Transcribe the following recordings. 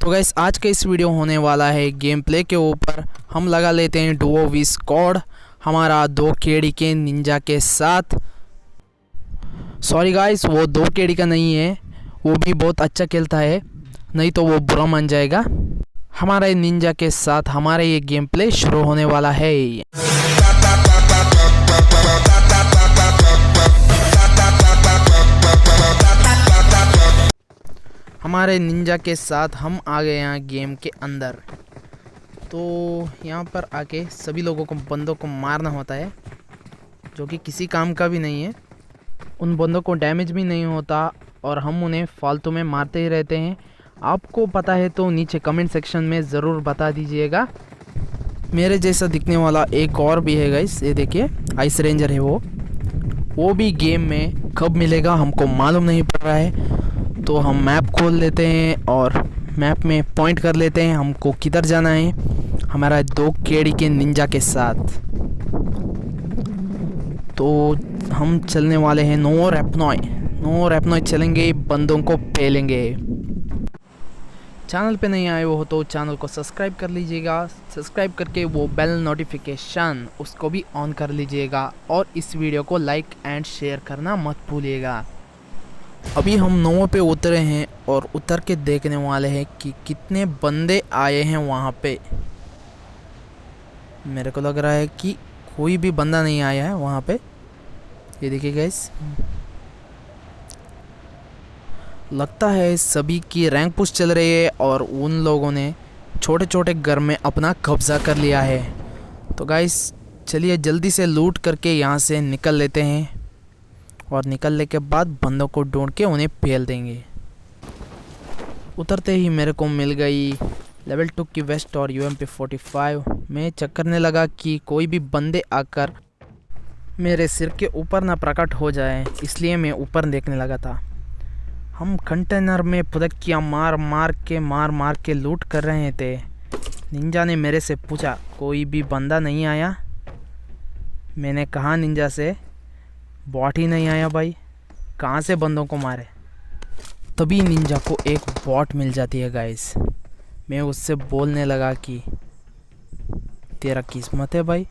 तो गाइस आज का इस वीडियो होने वाला है गेम प्ले के ऊपर। हम लगा लेते हैं डुओ वी स्क्वाड हमारा 2 केडी के निंजा के साथ। सॉरी गाइस, वो 2 केडी का नहीं है, वो भी बहुत अच्छा खेलता है, नहीं तो वो बुरा मान जाएगा। हमारे निंजा के साथ हमारा ये गेम प्ले शुरू होने वाला है। हमारे निंजा के साथ हम आ गए यहाँ गेम के अंदर। तो यहाँ पर आके सभी लोगों को बंदों को मारना होता है, जो कि किसी काम का भी नहीं है। उन बंदों को डैमेज भी नहीं होता और हम उन्हें फालतू में मारते ही रहते हैं। आपको पता है तो नीचे कमेंट सेक्शन में ज़रूर बता दीजिएगा। मेरे जैसा दिखने वाला एक और भी है गाइस, ये देखिए आइस रेंजर है वो भी गेम में कब मिलेगा हमको मालूम नहीं पड़ रहा है। तो हम मैप खोल लेते हैं और मैप में पॉइंट कर लेते हैं हमको किधर जाना है हमारा 2 केडी के निंजा के साथ। तो हम चलने वाले हैं नो रैपनॉय चलेंगे, बंदों को पेलेंगे। चैनल पे नहीं आए हो तो चैनल को सब्सक्राइब कर लीजिएगा, सब्सक्राइब करके वो बेल नोटिफिकेशन उसको भी ऑन कर लीजिएगा और इस वीडियो को लाइक एंड शेयर करना मत भूलिएगा। अभी हम 9 पे उतरे हैं और उतर के देखने वाले हैं कि कितने बंदे आए हैं वहाँ पे। मेरे को लग रहा है कि कोई भी बंदा नहीं आया है वहाँ पे। ये देखिए गाइस, लगता है सभी की रैंक पुश चल रही है और उन लोगों ने छोटे छोटे घर में अपना कब्ज़ा कर लिया है। तो गाइस चलिए जल्दी से लूट करके यहाँ से निकल लेते हैं और निकलने के बाद बंदों को ढूंढ के उन्हें पेल देंगे। उतरते ही मेरे को मिल गई लेवल 2 की वेस्ट और UMP45। मैं चेक करने लगा कि कोई भी बंदे आकर मेरे सिर के ऊपर ना प्रकट हो जाए, इसलिए मैं ऊपर देखने लगा था। हम कंटेनर में पुदकियाँ मार के लूट कर रहे थे। निंजा ने मेरे से पूछा कोई भी बंदा नहीं आया। मैंने कहा निंजा से बॉट ही नहीं आया भाई, कहाँ से बंदों को मारे। तभी निंजा को एक बॉट मिल जाती है गाइस। मैं उससे बोलने लगा कि तेरा किस्मत है भाई।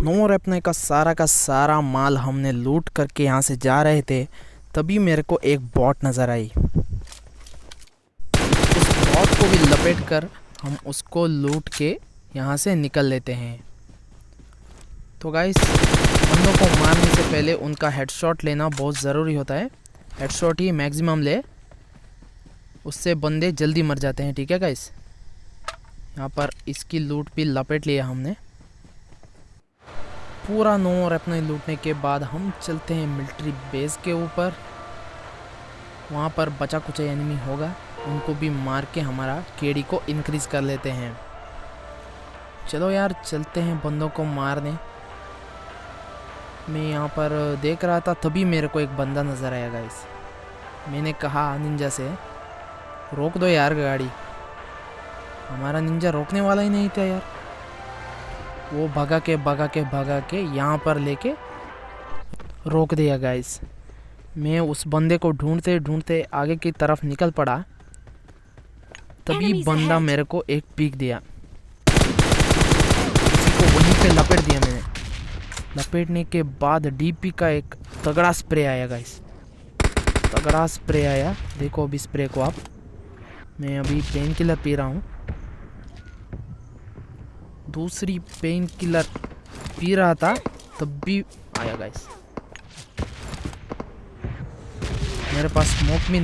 नो रैपने का सारा माल हमने लूट करके यहाँ से जा रहे थे, तभी मेरे को एक बॉट नज़र आई। उस बॉट को भी लपेट कर हम उसको लूट के यहाँ से निकल लेते हैं। तो गाइस बंदों को मारने से पहले उनका हेडशॉट लेना बहुत ज़रूरी होता है। हेडशॉट ही मैक्सिमम ले, उससे बंदे जल्दी मर जाते हैं। ठीक है गाइस, यहाँ पर इसकी लूट भी लपेट लिया हमने। पूरा नो रैपनॉय लूटने के बाद हम चलते हैं मिलिट्री बेस के ऊपर। वहाँ पर बचा कुछ एनिमी होगा, उनको भी मार के हमारा केडी को इंक्रीज़ कर लेते हैं। चलो यार चलते हैं बंदों को मारने। मैं यहाँ पर देख रहा था, तभी मेरे को एक बंदा नज़र आया गाइस। मैंने कहा निंजा से रोक दो यार गाड़ी। हमारा निंजा रोकने वाला ही नहीं था यार। वो भगा के यहाँ पर लेके रोक दिया गाइस। मैं उस बंदे को ढूंढते आगे की तरफ निकल पड़ा, तभी बंदा मेरे को एक पीक दिया। उसी को वहीं पे लपेट दिया मैंने। लपेटने के बाद डीपी का एक तगड़ा स्प्रे आया गाइस, तगड़ा स्प्रे आया। देखो अभी स्प्रे को आप, मैं अभी पेन किलर पी रहा हूँ, दूसरी पेन किलर पी रहा था तब भी आया गाइस। मेरे पास स्मोक भी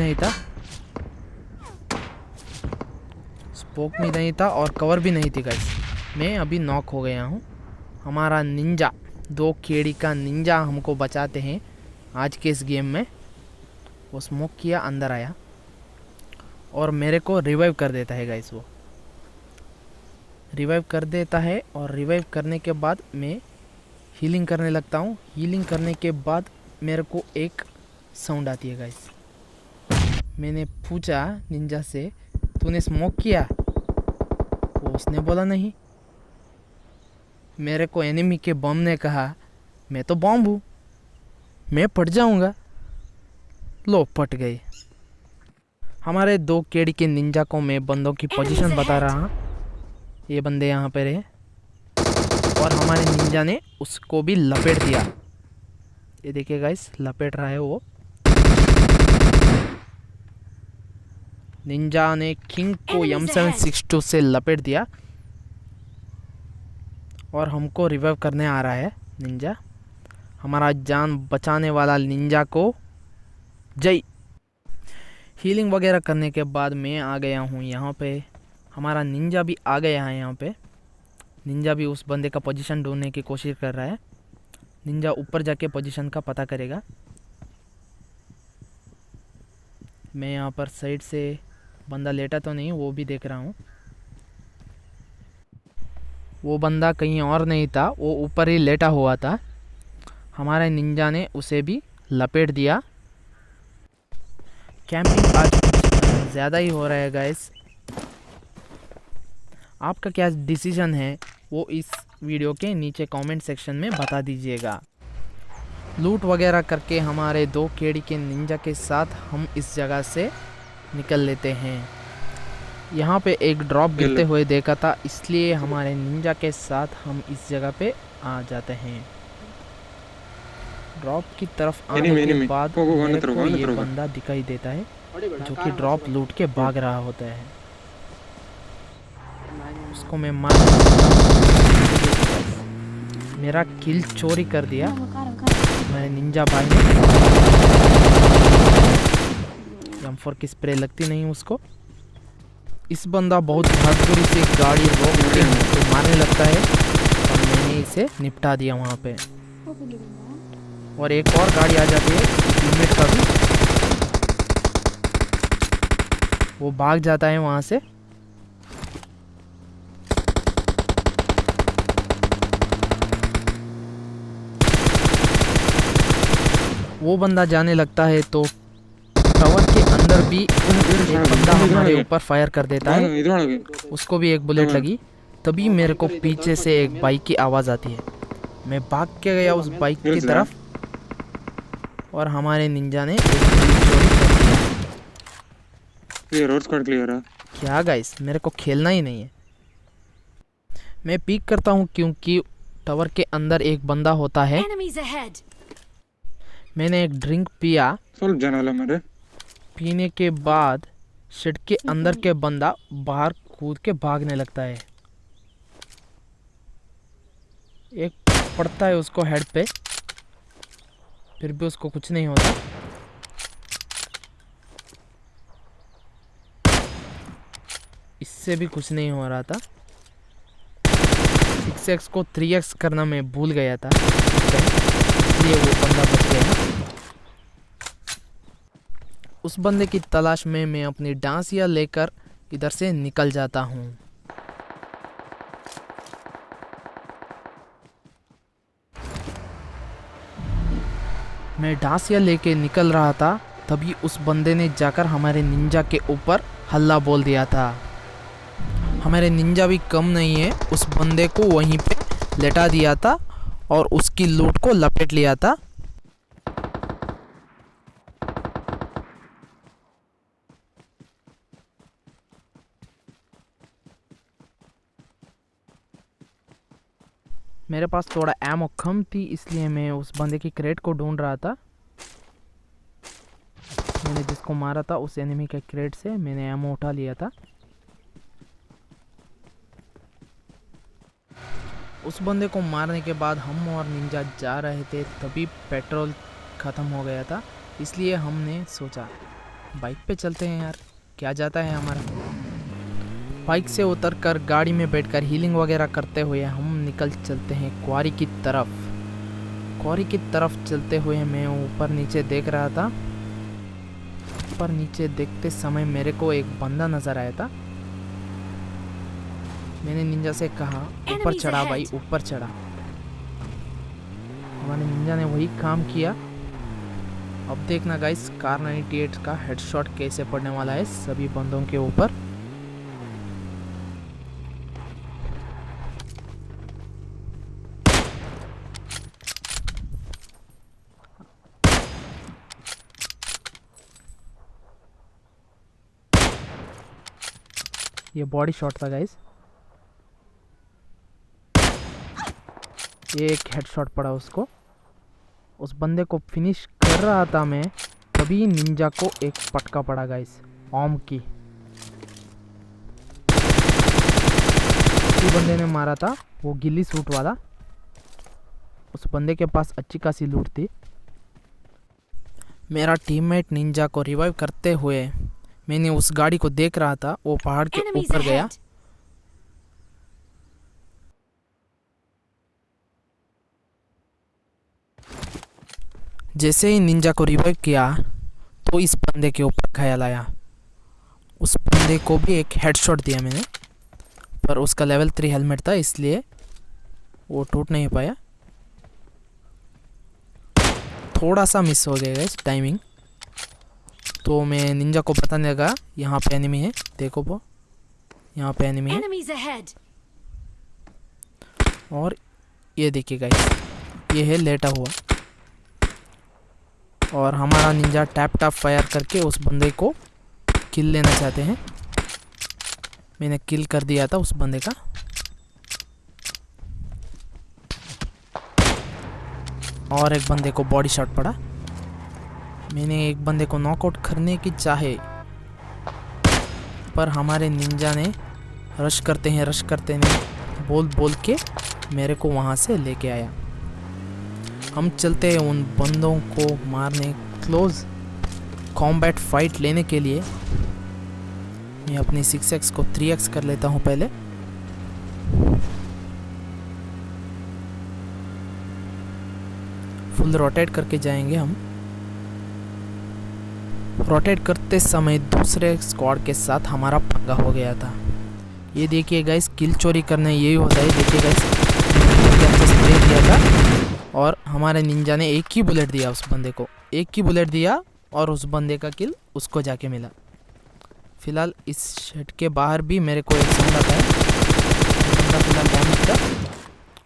नहीं था और कवर भी नहीं थी गाइस। मैं अभी नॉक हो गया हूँ। हमारा निंजा 2 केडी का निंजा हमको बचाते हैं आज के इस गेम में। वो स्मोक किया, अंदर आया और मेरे को रिवाइव कर देता है गाइस। वो रिवाइव कर देता है और रिवाइव करने के बाद मैं हीलिंग करने लगता हूँ। हीलिंग करने के बाद मेरे को एक साउंड आती है गाइस। मैंने पूछा निंजा से तूने स्मोक किया? उसने बोला नहीं। मेरे को एनिमी के बम ने कहा मैं तो बॉम्ब हूँ, मैं फट जाऊँगा। लो फट गई। हमारे 2 केडी के निंजा को मैं बंदों की पोजीशन बता रहा हूँ। ये बंदे यहाँ पर है और हमारे निंजा ने उसको भी लपेट दिया। ये देखिए गाइस, लपेट रहा है वो। निंजा ने किंग को M762 से लपेट दिया और हमको रिवाइव करने आ रहा है निंजा। हमारा जान बचाने वाला निंजा को जय। हीलिंग वगैरह करने के बाद मैं आ गया हूँ यहाँ पे। हमारा निंजा भी आ गया है यहाँ पे। निंजा भी उस बंदे का पोजीशन ढूंढने की कोशिश कर रहा है। निंजा ऊपर जाके पोजीशन का पता करेगा। मैं यहाँ पर साइड से बंदा लेटा तो नहीं, वो भी देख रहा हूँ। वो बंदा कहीं और नहीं था, वो ऊपर ही लेटा हुआ था। हमारे निंजा ने उसे भी लपेट दिया। कैंपिंग आज कुछ ज़्यादा ही हो रहा है गाइस। आपका क्या डिसीजन है वो इस वीडियो के नीचे कमेंट सेक्शन में बता दीजिएगा। लूट वगैरह करके हमारे 2 केडी के निंजा के साथ हम इस जगह से निकल लेते हैं। यहाँ पे एक ड्रॉप गिरते हुए देखा था, इसलिए हमारे निंजा के साथ हम इस जगह पे आ जाते हैं। ड्रॉप की तरफ आने के बाद मेरे को ये बंदा दिखाई देता है जो कि ड्रॉप लूट के भाग रहा होता है। उसको मैं मार मेरा किल चोरी कर दिया मेरे निंजा भाई ने। M4 की स्प्रे लगती नहीं उसको। इस बंदा बहुत बहादुरी से गाड़ी रोक के तो मारने लगता है और मैंने इसे निपटा दिया वहाँ पे। और एक और गाड़ी आ जाती है टीममेट का भी, वो भाग जाता है वहाँ से। वो बंदा जाने लगता है तो टावर के अंदर भी एक बंदा हमारे ऊपर फायर कर देता है। उसको भी एक बुलेट लगी। तभी मेरे को पीछे से एक बाइक की आवाज़ आती है। मैं भाग के गया उस बाइक की तरफ और हमारे निंजा ने क्या गाइस, मेरे को खेलना ही नहीं है। मैं पीक करता हूँ क्योंकि टावर के अंदर एक बंदा होता है। मैंने एक ड्रिंक पिया। पीने के बाद शेड के अंदर के बंदा बाहर कूद के भागने लगता है। एक पड़ता है उसको हेड पे, फिर भी उसको कुछ नहीं होता। इससे भी कुछ नहीं हो रहा था। 6x को 3x करना मैं भूल गया था, इसलिए वो बंदा बच गया। उस बंदे की तलाश में मैं अपनी डांसिया लेकर इधर से निकल जाता हूँ। मैं डांसिया लेके निकल रहा था, तभी उस बंदे ने जाकर हमारे निंजा के ऊपर हल्ला बोल दिया था। हमारे निंजा भी कम नहीं है, उस बंदे को वहीं पे लेटा दिया था और उसकी लूट को लपेट लिया था। मेरे पास थोड़ा एमो कम थी, इसलिए मैं उस बंदे की क्रेट को ढूंढ रहा था। मैंने जिसको मारा था उस एनिमी के क्रेट से मैंने एमो उठा लिया था। उस बंदे को मारने के बाद हम और निंजा जा रहे थे, तभी पेट्रोल ख़त्म हो गया था। इसलिए हमने सोचा बाइक पे चलते हैं यार, क्या जाता है हमारा। बाइक से उतरकर गाड़ी में बैठकर हीलिंग वगैरह करते हुए हम निकल चलते हैं क्वारी की तरफ। क्वारी की तरफ चलते हुए मैं ऊपर नीचे देख रहा था। ऊपर नीचे देखते समय मेरे को एक बंदा नज़र आया था। मैंने निंजा से कहा ऊपर चढ़ा भाई, ऊपर चढ़ा। हमारे निंजा ने वही काम किया। अब देखना गाइस, कार 98 का हेडशॉट कैसे पड़ने वाला है सभी बंदों के ऊपर। ये बॉडी शॉट था गाइस। ये एक हेडशॉट पड़ा उसको। उस बंदे को फिनिश कर रहा था मैं, तभी निंजा को एक पटका पड़ा गाइस, ऑम की। उसी बंदे ने मारा था, वो गिल्ली सूट वाला। उस बंदे के पास अच्छी खासी लूट थी। मेरा टीममेट निंजा को रिवाइव करते हुए मैंने उस गाड़ी को देख रहा था, वो पहाड़ के ऊपर गया। जैसे ही निंजा को रिवाइव किया तो इस बंदे के ऊपर ख्याल आया। उस बंदे को भी एक हेडशॉट दिया मैंने, पर उसका लेवल 3 हेलमेट था, इसलिए वो टूट नहीं पाया। थोड़ा सा मिस हो गया इस टाइमिंग। तो मैं निंजा को बताने लगा यहाँ पे एनिमी है, देखो वो यहाँ पे एनिमी है। और ये देखिए गाइस, ये है लेटा हुआ। और हमारा निंजा टैप टैप फायर करके उस बंदे को किल लेना चाहते हैं। मैंने किल कर दिया था उस बंदे का। और एक बंदे को बॉडी शॉट पड़ा। मैंने एक बंदे को नॉकआउट करने की चाहे, पर हमारे निंजा ने रश करते हैं बोल बोल के मेरे को वहाँ से लेके आया। हम चलते हैं उन बंदों को मारने, क्लोज कॉम्बैट फाइट लेने के लिए। मैं अपनी 6x को 3x कर लेता हूँ पहले। फुल रोटेट करके जाएंगे हम। रोटेट करते समय दूसरे स्क्वाड के साथ हमारा पंगा हो गया था। ये देखिए गाइस, किल चोरी करना यही होता है। देखिए गाइस, स्प्रे दिया था और हमारे निंजा ने एक ही बुलेट दिया उस बंदे को, एक ही बुलेट दिया और उस बंदे का किल उसको जाके मिला। फिलहाल इस शेड के बाहर भी मेरे को एक साउंड आता है, बंदा फिलहाल डैमेज था।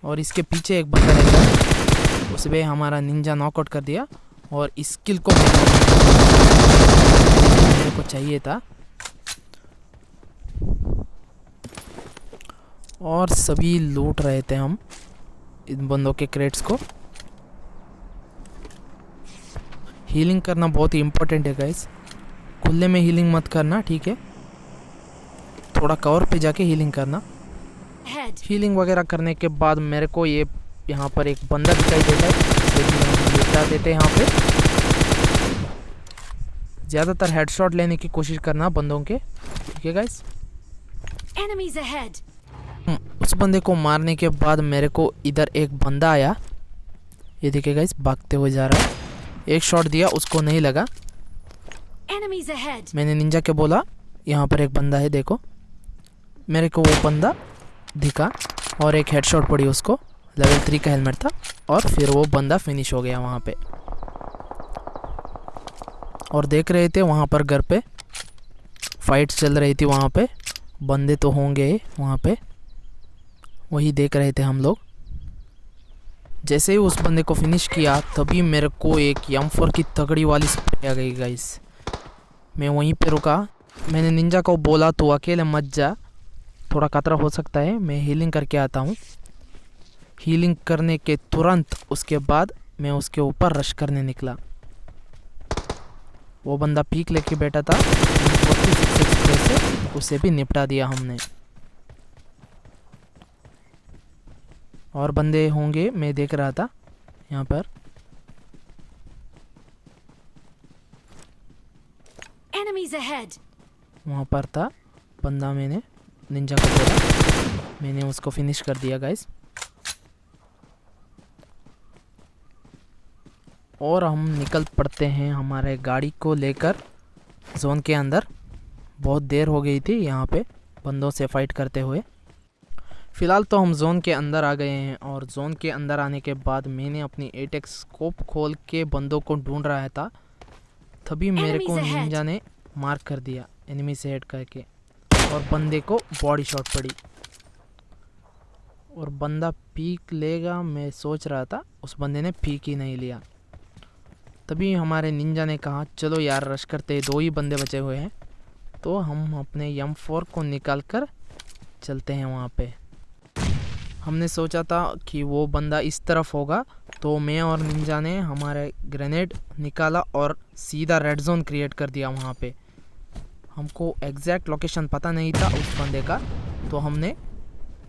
और इसके पीछे एक बंदा रहता है, उसमें हमारा निंजा नॉकआउट कर दिया। और इस किल को मेरे को चाहिए था। और सभी लूट रहे थे हम इन बंदों के क्रेट्स को। हीलिंग करना बहुत ही इम्पोर्टेंट है गाइस। खुले में हीलिंग मत करना, ठीक है? थोड़ा कवर पे जाके हीलिंग करना। हीलिंग वगैरह करने के बाद मेरे को ये यहाँ पर एक बंदा दिखाई देता है, लेटा देते हैं यहाँ पे। ज़्यादातर हेडशॉट लेने की कोशिश करना बंदों के, ठीक है गाइस? उस बंदे को मारने के बाद मेरे को इधर एक बंदा आया। ये देखिए गाइस, भागते हुए जा रहा है। एक शॉट दिया, उसको नहीं लगा। मैंने निंजा के बोला यहाँ पर एक बंदा है, देखो। मेरे को वो बंदा दिखा और एक हेडशॉट पड़ी उसको। लेवल 3 का हेलमेट था। और फिर वो बंदा फिनिश हो गया वहाँ पे। और देख रहे थे वहाँ पर घर पे फाइट चल रही थी, वहाँ पे बंदे तो होंगे वहाँ पे, वही देख रहे थे हम लोग। जैसे ही उस बंदे को फिनिश किया तभी मेरे को एक M4 की तगड़ी वाली स्प्रे आ गई गाइस। मैं वहीं पे रुका। मैंने निंजा को बोला तो अकेले मत जा, थोड़ा खतरा हो सकता है, मैं हीलिंग करके आता हूँ। हीलिंग करने के तुरंत उसके बाद मैं उसके ऊपर रश करने निकला। वो बंदा पीक लेके बैठा था, 46 स्प्रे से उसे भी निपटा दिया हमने। और बंदे होंगे मैं देख रहा था यहाँ पर। वहाँ पर था बंदा, मैंने निंजा को बोला, मैंने उसको फिनिश कर दिया गाइस। और हम निकल पड़ते हैं हमारे गाड़ी को लेकर जोन के अंदर। बहुत देर हो गई थी यहाँ पे बंदों से फाइट करते हुए। फ़िलहाल तो हम जोन के अंदर आ गए हैं। और जोन के अंदर आने के बाद मैंने अपनी 8x स्कोप खोल के बंदों को ढूंढ रहा था, तभी मेरे को निंजा ने मार्क कर दिया एनिमी से हेड करके। और बंदे को बॉडी शॉट पड़ी और बंदा पीक लेगा मैं सोच रहा था, उस बंदे ने पीक ही नहीं लिया। तभी हमारे निंजा ने कहा चलो यार रश करते, 2 ही बंदे बचे हुए हैं। तो हम अपने M4 को निकाल कर चलते हैं वहाँ पे। हमने सोचा था कि वो बंदा इस तरफ होगा, तो मैं और निंजा ने हमारे ग्रेनेड निकाला और सीधा रेड जोन क्रिएट कर दिया वहाँ पे। हमको एग्जैक्ट लोकेशन पता नहीं था उस बंदे का, तो हमने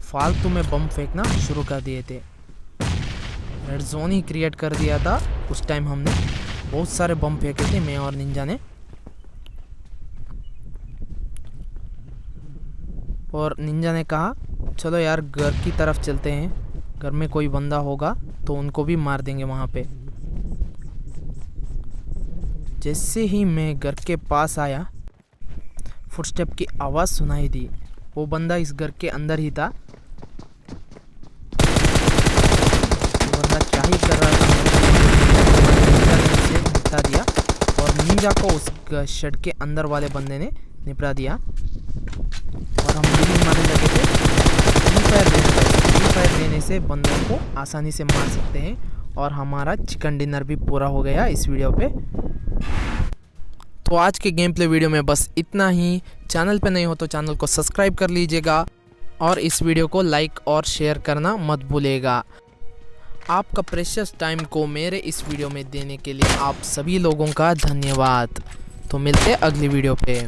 फालतू में बम फेंकना शुरू कर दिए थे। रेड जोन ही क्रिएट कर दिया था उस टाइम। हमने बहुत सारे बम फेंके थे मैं और निंजा ने। और निंजा ने कहा चलो यार घर की तरफ चलते हैं, घर में कोई बंदा होगा तो उनको भी मार देंगे वहाँ पे। जैसे ही मैं घर के पास आया, फुटस्टेप की आवाज़ सुनाई दी। वो बंदा इस घर के अंदर ही था। वो बंदा क्या ही कर रहा था, निंजा ने उसे निपटा दिया और निंजा को उस शेड के अंदर वाले बंदे ने निपटा दिया। और हम भी मारने लगे थे। फ्री फायर देने से बंदों को आसानी से मार सकते हैं। और हमारा चिकन डिनर भी पूरा हो गया इस वीडियो पे। तो आज के गेम प्ले वीडियो में बस इतना ही। चैनल पे नहीं हो तो चैनल को सब्सक्राइब कर लीजिएगा और इस वीडियो को लाइक और शेयर करना मत भूलिएगा। आपका प्रेशियस टाइम को मेरे इस वीडियो में देने के लिए आप सभी लोगों का धन्यवाद। तो मिलते हैं अगली वीडियो पे।